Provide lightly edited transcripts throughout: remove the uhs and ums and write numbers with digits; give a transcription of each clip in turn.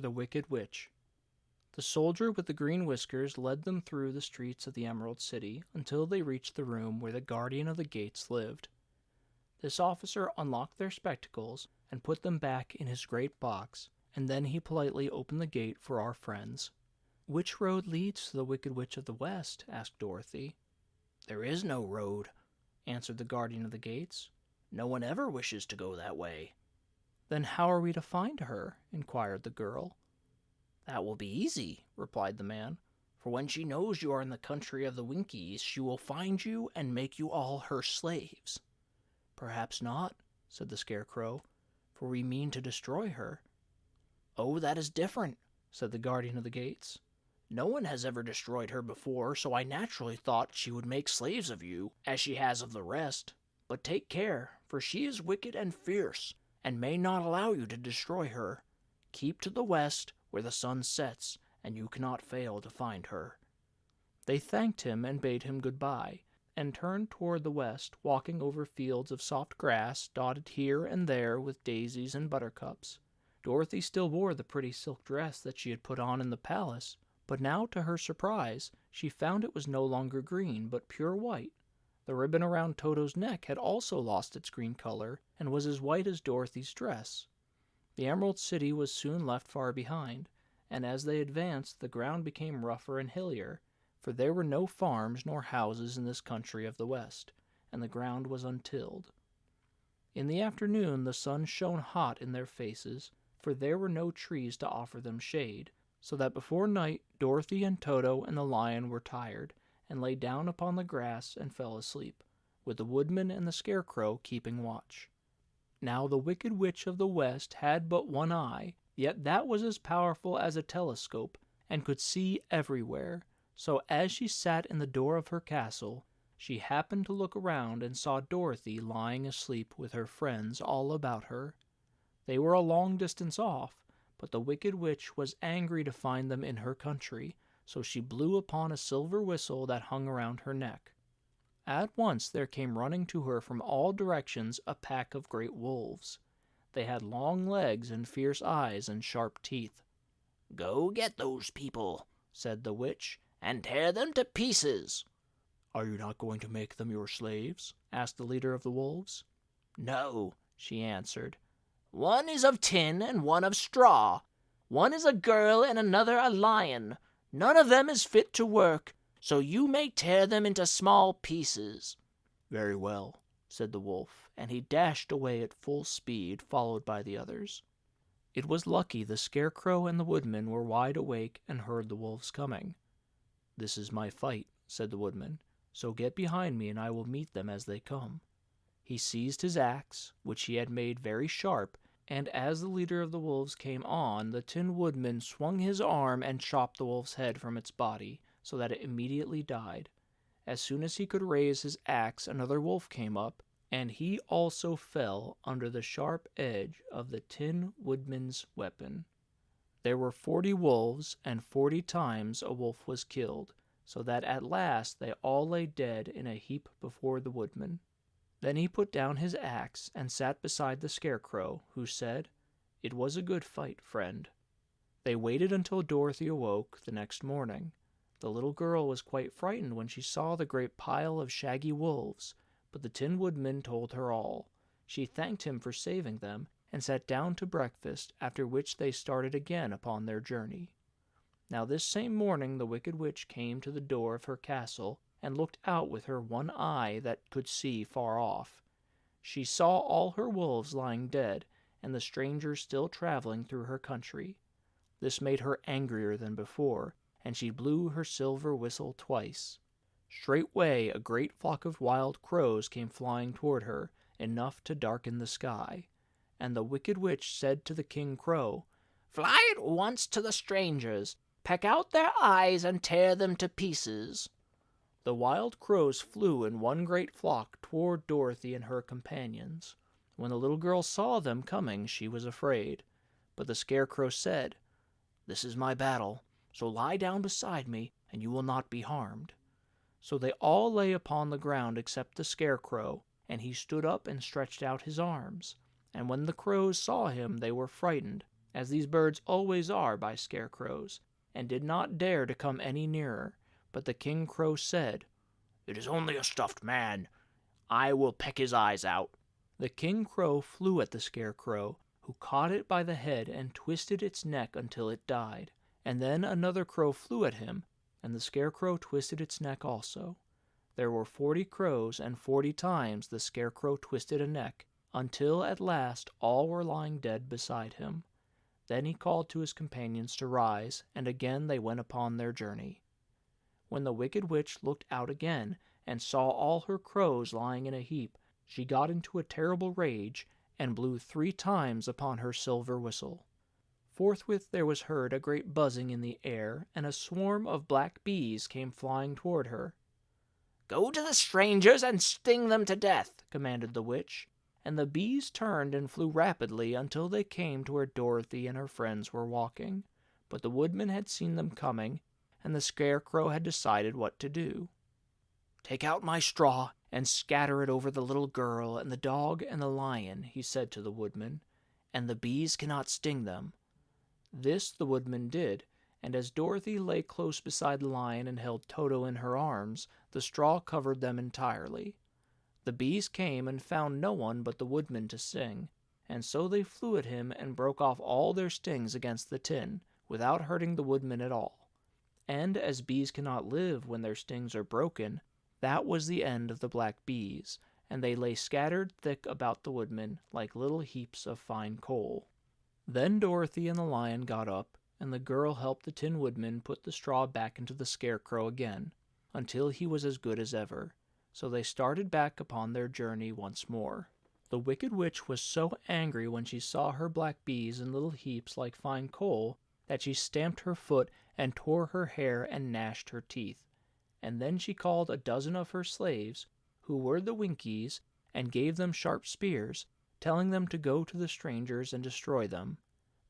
the Wicked Witch. The soldier with the green whiskers led them through the streets of the Emerald City until they reached the room where the guardian of the gates lived. This officer unlocked their spectacles and put them back in his great box, and then he politely opened the gate for our friends. "Which road leads to the Wicked Witch of the West?" asked Dorothy. "There is no road," answered the guardian of the gates. "No one ever wishes to go that way." "Then how are we to find her?" inquired the girl. "That will be easy," replied the man, "for when she knows you are in the country of the Winkies, she will find you and make you all her slaves." "Perhaps not," said the Scarecrow, "for we mean to destroy her." "Oh, that is different," said the guardian of the gates. "No one has ever destroyed her before, so I naturally thought she would make slaves of you, as she has of the rest. But take care, for she is wicked and fierce, and may not allow you to destroy her. Keep to the west, where the sun sets, and you cannot fail to find her." They thanked him and bade him good-bye, and turned toward the west, walking over fields of soft grass, dotted here and there with daisies and buttercups. Dorothy still wore the pretty silk dress that she had put on in the palace, but now, to her surprise, she found it was no longer green, but pure white. The ribbon around Toto's neck had also lost its green color, and was as white as Dorothy's dress. The Emerald City was soon left far behind, and as they advanced, the ground became rougher and hillier, for there were no farms nor houses in this country of the West, and the ground was untilled. In the afternoon the sun shone hot in their faces, for there were no trees to offer them shade, so that before night Dorothy and Toto and the lion were tired, and lay down upon the grass and fell asleep, with the woodman and the Scarecrow keeping watch. Now the Wicked Witch of the West had but one eye, yet that was as powerful as a telescope, and could see everywhere. So as she sat in the door of her castle, she happened to look around and saw Dorothy lying asleep with her friends all about her. They were a long distance off, but the Wicked Witch was angry to find them in her country, so she blew upon a silver whistle that hung around her neck. At once there came running to her from all directions a pack of great wolves. They had long legs and fierce eyes and sharp teeth. "Go get those people," said the witch, "and tear them to pieces." "Are you not going to make them your slaves?" asked the leader of the wolves. "No," she answered. "One is of tin and one of straw. One is a girl and another a lion. None of them is fit to work, so you may tear them into small pieces." "Very well," said the wolf, and he dashed away at full speed, followed by the others. It was lucky the Scarecrow and the woodman were wide awake and heard the wolves coming. "This is my fight," said the woodman, "so get behind me and I will meet them as they come." He seized his axe, which he had made very sharp, and as the leader of the wolves came on, the Tin Woodman swung his arm and chopped the wolf's head from its body, so that it immediately died. As soon as he could raise his axe, another wolf came up, and he also fell under the sharp edge of the Tin Woodman's weapon. There were 40 wolves, and 40 times a wolf was killed, so that at last they all lay dead in a heap before the woodman. Then he put down his axe and sat beside the Scarecrow, who said, "It was a good fight, friend." They waited until Dorothy awoke the next morning. The little girl was quite frightened when she saw the great pile of shaggy wolves, but the Tin Woodman told her all. She thanked him for saving them, and sat down to breakfast, after which they started again upon their journey. Now this same morning the Wicked Witch came to the door of her castle, and looked out with her one eye that could see far off. She saw all her wolves lying dead, and the strangers still traveling through her country. This made her angrier than before, and she blew her silver whistle twice. Straightway a great flock of wild crows came flying toward her, enough to darken the sky. And the Wicked Witch said to the King Crow, "Fly at once to the strangers, peck out their eyes, and tear them to pieces." The wild crows flew in one great flock toward Dorothy and her companions. When the little girl saw them coming, she was afraid. But the Scarecrow said, "This is my battle, so lie down beside me, and you will not be harmed." So they all lay upon the ground except the Scarecrow, and he stood up and stretched out his arms. And when the crows saw him, they were frightened, as these birds always are by scarecrows, and did not dare to come any nearer. But the King Crow said, "It is only a stuffed man. I will peck his eyes out." The King Crow flew at the Scarecrow, who caught it by the head and twisted its neck until it died. And then another crow flew at him, and the Scarecrow twisted its neck also. There were 40 crows, and 40 times the Scarecrow twisted a neck, until at last all were lying dead beside him. Then he called to his companions to rise, and again they went upon their journey. When the Wicked Witch looked out again, and saw all her crows lying in a heap, she got into a terrible rage, and blew 3 times upon her silver whistle. Forthwith there was heard a great buzzing in the air, and a swarm of black bees came flying toward her. "Go to the strangers and sting them to death," commanded the witch, and the bees turned and flew rapidly until they came to where Dorothy and her friends were walking. But the woodman had seen them coming, and the Scarecrow had decided what to do. "Take out my straw and scatter it over the little girl and the dog and the lion," he said to the woodman, "and the bees cannot sting them." This the woodman did, and as Dorothy lay close beside the lion and held Toto in her arms, the straw covered them entirely. The bees came and found no one but the woodman to sting, and so they flew at him and broke off all their stings against the tin, without hurting the woodman at all. And as bees cannot live when their stings are broken, that was the end of the black bees, and they lay scattered thick about the woodman like little heaps of fine coal. Then Dorothy and the lion got up, and the girl helped the Tin Woodman put the straw back into the Scarecrow again, until he was as good as ever. So they started back upon their journey once more. The Wicked Witch was so angry when she saw her black bees in little heaps like fine coal, that she stamped her foot and tore her hair and gnashed her teeth. And then she called a dozen of her slaves, who were the Winkies, and gave them sharp spears, telling them to go to the strangers and destroy them.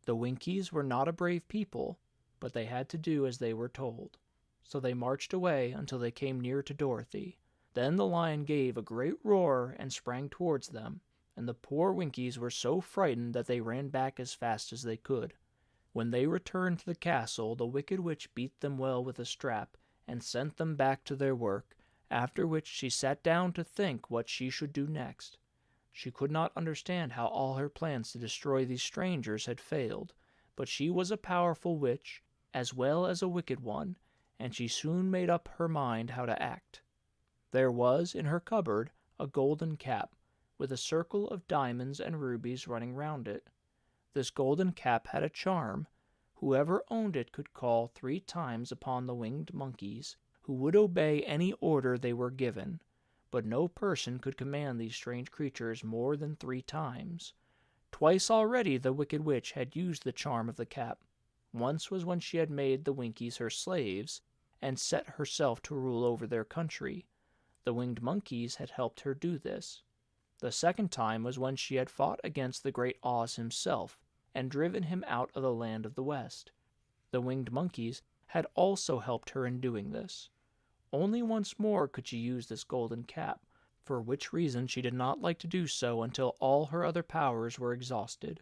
The Winkies were not a brave people, but they had to do as they were told. So they marched away until they came near to Dorothy. Then the lion gave a great roar and sprang towards them, and the poor Winkies were so frightened that they ran back as fast as they could. When they returned to the castle, the Wicked Witch beat them well with a strap, and sent them back to their work, after which she sat down to think what she should do next. She could not understand how all her plans to destroy these strangers had failed, but she was a powerful witch, as well as a wicked one, and she soon made up her mind how to act. There was in her cupboard a golden cap, with a circle of diamonds and rubies running round it. This golden cap had a charm. Whoever owned it could call 3 times upon the winged monkeys, who would obey any order they were given. But no person could command these strange creatures more than 3 times. Twice already the Wicked Witch had used the charm of the cap. Once was when she had made the Winkies her slaves, and set herself to rule over their country. The winged monkeys had helped her do this. The second time was when she had fought against the great Oz himself, and driven him out of the land of the West. The winged monkeys had also helped her in doing this. Only once more could she use this golden cap, for which reason she did not like to do so until all her other powers were exhausted.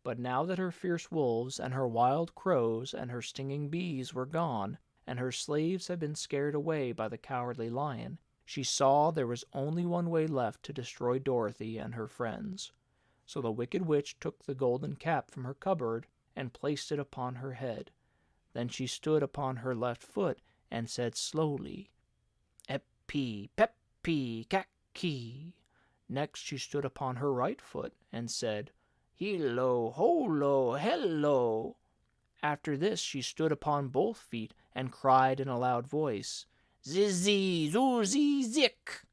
But now that her fierce wolves and her wild crows and her stinging bees were gone, and her slaves had been scared away by the cowardly lion, she saw there was only one way left to destroy Dorothy and her friends. So the Wicked Witch took the golden cap from her cupboard and placed it upon her head. Then she stood upon her left foot and said slowly, "Epi, pepi, kaki." Next she stood upon her right foot and said, "Hilo, holo, hello." After this she stood upon both feet and cried in a loud voice, "Zizzy, zoozy, zik."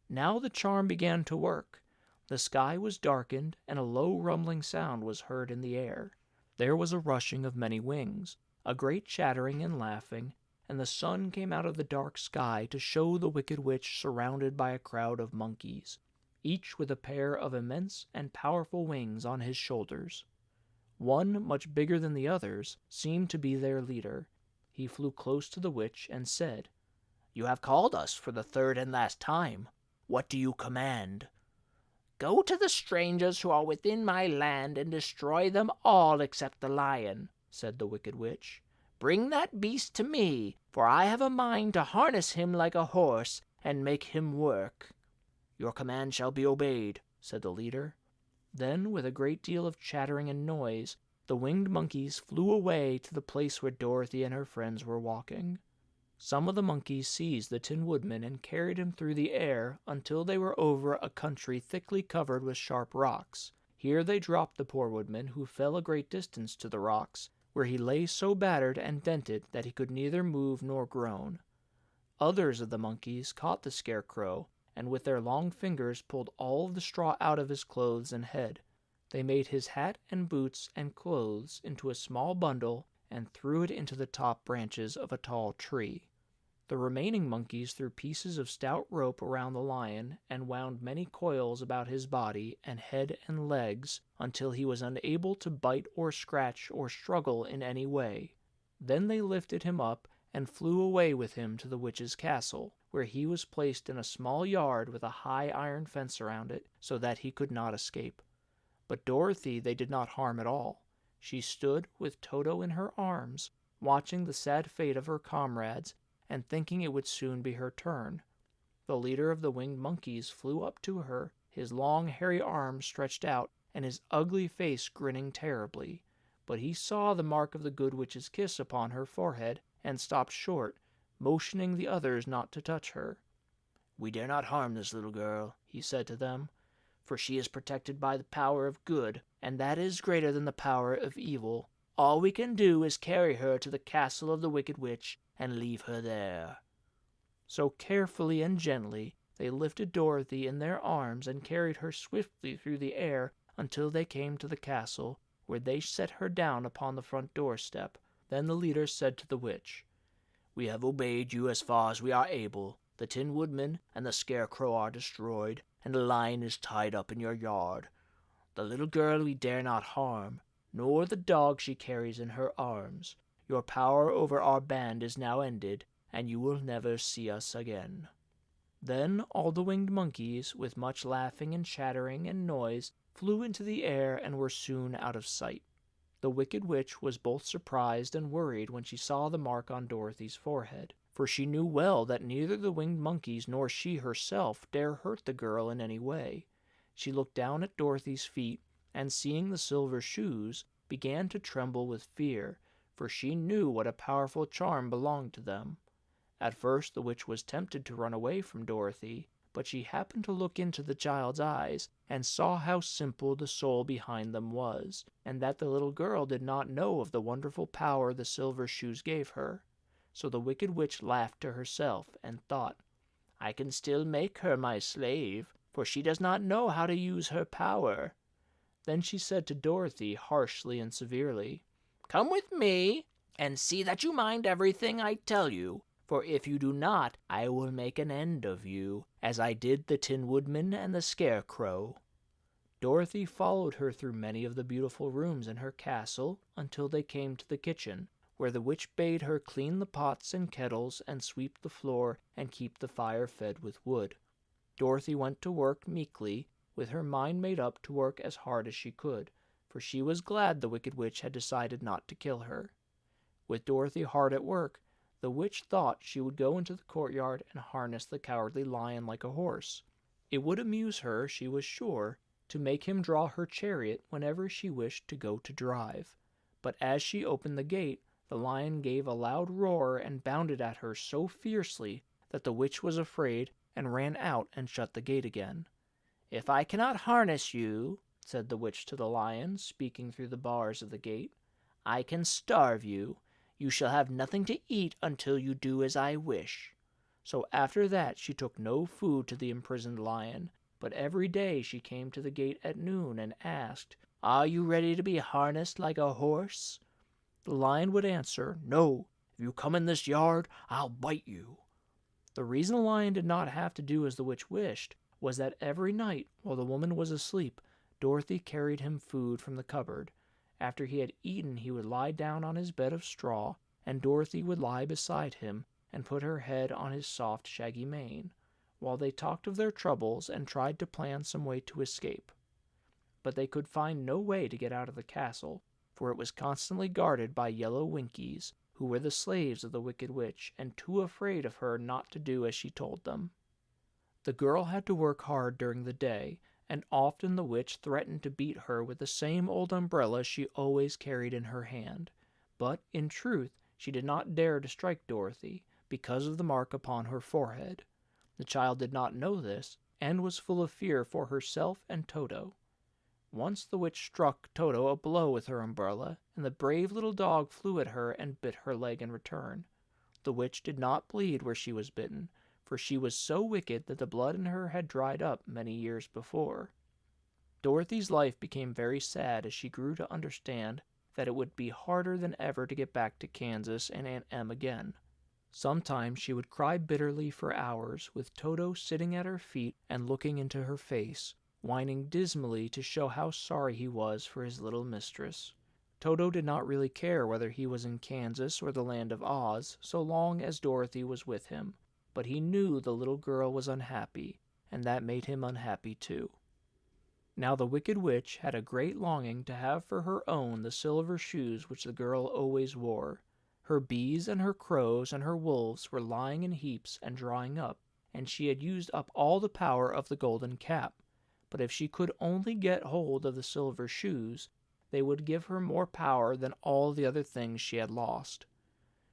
Now the charm began to work. The sky was darkened, and a low rumbling sound was heard in the air. There was a rushing of many wings, a great chattering and laughing, and the sun came out of the dark sky to show the Wicked Witch surrounded by a crowd of monkeys, each with a pair of immense and powerful wings on his shoulders. One, much bigger than the others, seemed to be their leader. He flew close to the witch and said, "You have called us for the 3rd and last time. What do you command?" "Go to the strangers who are within my land and destroy them all except the lion," said the wicked witch. "Bring that beast to me, for I have a mind to harness him like a horse and make him work." "Your command shall be obeyed," said the leader. Then, with a great deal of chattering and noise, the winged monkeys flew away to the place where Dorothy and her friends were walking. Some of the monkeys seized the Tin Woodman and carried him through the air until they were over a country thickly covered with sharp rocks. Here they dropped the poor woodman, who fell a great distance to the rocks, where he lay so battered and dented that he could neither move nor groan. Others of the monkeys caught the Scarecrow, and with their long fingers pulled all the straw out of his clothes and head. They made his hat and boots and clothes into a small bundle and threw it into the top branches of a tall tree. The remaining monkeys threw pieces of stout rope around the lion and wound many coils about his body and head and legs until he was unable to bite or scratch or struggle in any way. Then they lifted him up and flew away with him to the witch's castle, where he was placed in a small yard with a high iron fence around it, so that he could not escape. But Dorothy they did not harm at all. She stood with Toto in her arms, watching the sad fate of her comrades and thinking it would soon be her turn. The leader of the winged monkeys flew up to her, his long hairy arms stretched out and his ugly face grinning terribly. But he saw the mark of the good witch's kiss upon her forehead and stopped short, motioning the others not to touch her. "We dare not harm this little girl," he said to them, "for she is protected by the power of good, and that is greater than the power of evil. All we can do is carry her to the castle of the wicked witch and leave her there." So carefully and gently they lifted Dorothy in their arms and carried her swiftly through the air until they came to the castle, where they set her down upon the front doorstep. Then the leader said to the witch, "We have obeyed you as far as we are able. The Tin Woodman and the Scarecrow are destroyed, and the lion is tied up in your yard. The little girl we dare not harm, nor the dog she carries in her arms. Your power over our band is now ended, and you will never see us again." Then all the winged monkeys, with much laughing and chattering and noise, flew into the air and were soon out of sight. The wicked witch was both surprised and worried when she saw the mark on Dorothy's forehead, for she knew well that neither the winged monkeys nor she herself dare hurt the girl in any way. She looked down at Dorothy's feet, and seeing the silver shoes, began to tremble with fear, for she knew what a powerful charm belonged to them. At first the witch was tempted to run away from Dorothy, but she happened to look into the child's eyes, and saw how simple the soul behind them was, and that the little girl did not know of the wonderful power the silver shoes gave her. So the wicked witch laughed to herself, and thought, "I can still make her my slave, for she does not know how to use her power." Then she said to Dorothy harshly and severely, "Come with me, and see that you mind everything I tell you. For if you do not, I will make an end of you, as I did the Tin Woodman and the Scarecrow." Dorothy followed her through many of the beautiful rooms in her castle until they came to the kitchen, where the witch bade her clean the pots and kettles and sweep the floor and keep the fire fed with wood. Dorothy went to work meekly, with her mind made up to work as hard as she could, for she was glad the wicked witch had decided not to kill her. With Dorothy hard at work, the witch thought she would go into the courtyard and harness the cowardly lion like a horse. It would amuse her, she was sure, to make him draw her chariot whenever she wished to go to drive. But as she opened the gate, the lion gave a loud roar and bounded at her so fiercely that the witch was afraid and ran out and shut the gate again. "If I cannot harness you," said the witch to the lion, speaking through the bars of the gate, "I can starve you. You shall have nothing to eat until you do as I wish." So after that she took no food to the imprisoned lion, but every day she came to the gate at noon and asked, "Are you ready to be harnessed like a horse?" The lion would answer, "No, if you come in this yard, I'll bite you." The reason the lion did not have to do as the witch wished was that every night, while the woman was asleep, Dorothy carried him food from the cupboard. After he had eaten, he would lie down on his bed of straw, and Dorothy would lie beside him and put her head on his soft, shaggy mane. while they talked of their troubles and tried to plan some way to escape. But they could find no way to get out of the castle, for it was constantly guarded by yellow Winkies, who were the slaves of the Wicked Witch and too afraid of her not to do as she told them. The girl had to work hard during the day, and often the witch threatened to beat her with the same old umbrella she always carried in her hand. But, in truth, she did not dare to strike Dorothy, because of the mark upon her forehead. The child did not know this, and was full of fear for herself and Toto. Once the witch struck Toto a blow with her umbrella, and the brave little dog flew at her and bit her leg in return. The witch did not bleed where she was bitten, for she was so wicked that the blood in her had dried up many years before. Dorothy's life became very sad as she grew to understand that it would be harder than ever to get back to Kansas and Aunt Em again. Sometimes she would cry bitterly for hours, with Toto sitting at her feet and looking into her face, whining dismally to show how sorry he was for his little mistress. Toto did not really care whether he was in Kansas or the land of Oz, so long as Dorothy was with him, but he knew the little girl was unhappy, and that made him unhappy too. Now the Wicked Witch had a great longing to have for her own the silver shoes which the girl always wore. Her bees and her crows and her wolves were lying in heaps and drying up, and she had used up all the power of the golden cap. But if she could only get hold of the silver shoes, they would give her more power than all the other things she had lost.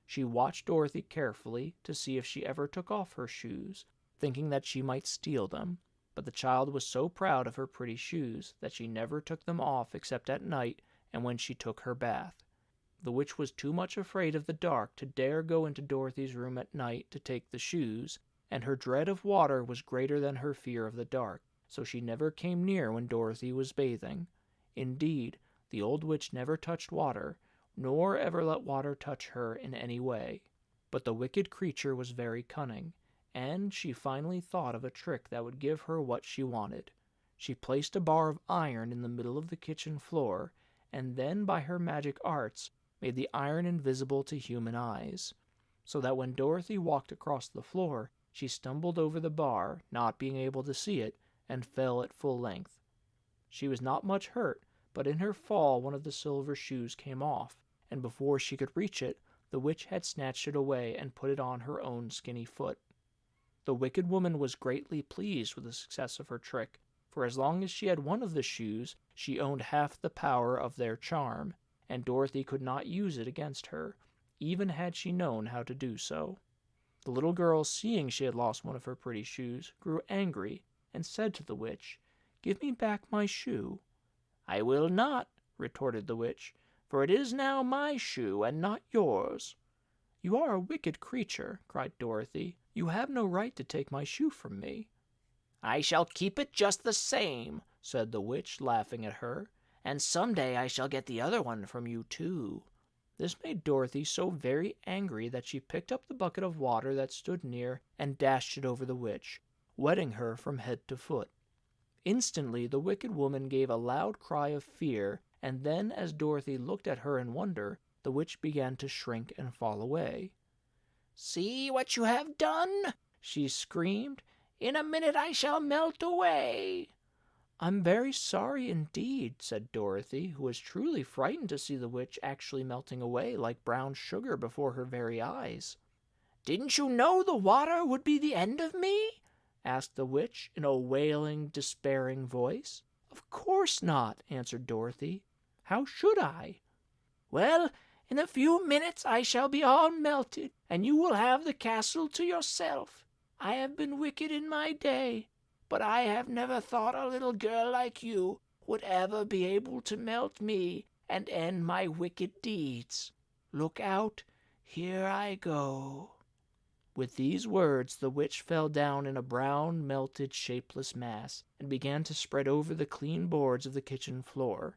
She watched Dorothy carefully to see if she ever took off her shoes, thinking that she might steal them, but the child was so proud of her pretty shoes that she never took them off except at night and when she took her bath. The witch was too much afraid of the dark to dare go into Dorothy's room at night to take the shoes, and her dread of water was greater than her fear of the dark, so she never came near when Dorothy was bathing. Indeed, the old witch never touched water, nor ever let water touch her in any way. But the wicked creature was very cunning, and she finally thought of a trick that would give her what she wanted. She placed a bar of iron in the middle of the kitchen floor, and then by her magic arts made the iron invisible to human eyes, so that when Dorothy walked across the floor, she stumbled over the bar, not being able to see it, and fell at full length. She was not much hurt, but in her fall one of the silver shoes came off, and before she could reach it, the witch had snatched it away and put it on her own skinny foot. The wicked woman was greatly pleased with the success of her trick, for as long as she had one of the shoes, she owned half the power of their charm, and Dorothy could not use it against her, even had she known how to do so. The little girl, seeing she had lost one of her pretty shoes, grew angry, and said to the witch, "Give me back my shoe." "I will not," retorted the witch, "for it is now my shoe, and not yours." "You are a wicked creature," cried Dorothy. "You have no right to take my shoe from me." "I shall keep it just the same," said the witch, laughing at her, "and some day I shall get the other one from you too." This made Dorothy so very angry that she picked up the bucket of water that stood near and dashed it over the witch, wetting her from head to foot. Instantly the wicked woman gave a loud cry of fear, and then as Dorothy looked at her in wonder, the witch began to shrink and fall away. "See what you have done!" she screamed. "In a minute I shall melt away." "I'm very sorry indeed," said Dorothy, who was truly frightened to see the witch actually melting away like brown sugar before her very eyes. "Didn't you know the water would be the end of me?" asked the witch in a wailing, despairing voice. "Of course not," answered Dorothy. "How should I?" "Well, in a few minutes I shall be all melted, and you will have the castle to yourself. I have been wicked in my day, but I have never thought a little girl like you would ever be able to melt me and end my wicked deeds. Look out, here I go." With these words the witch fell down in a brown, melted, shapeless mass, and began to spread over the clean boards of the kitchen floor.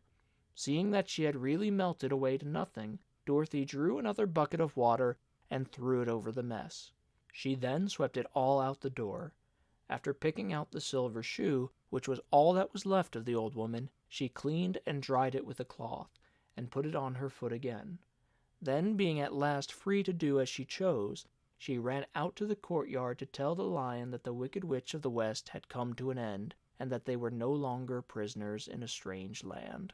Seeing that she had really melted away to nothing, Dorothy drew another bucket of water and threw it over the mess. She then swept it all out the door. After picking out the silver shoe, which was all that was left of the old woman, she cleaned and dried it with a cloth, and put it on her foot again. Then, being at last free to do as she chose, She ran out to the courtyard to tell the lion that the Wicked Witch of the West had come to an end, and that they were no longer prisoners in a strange land.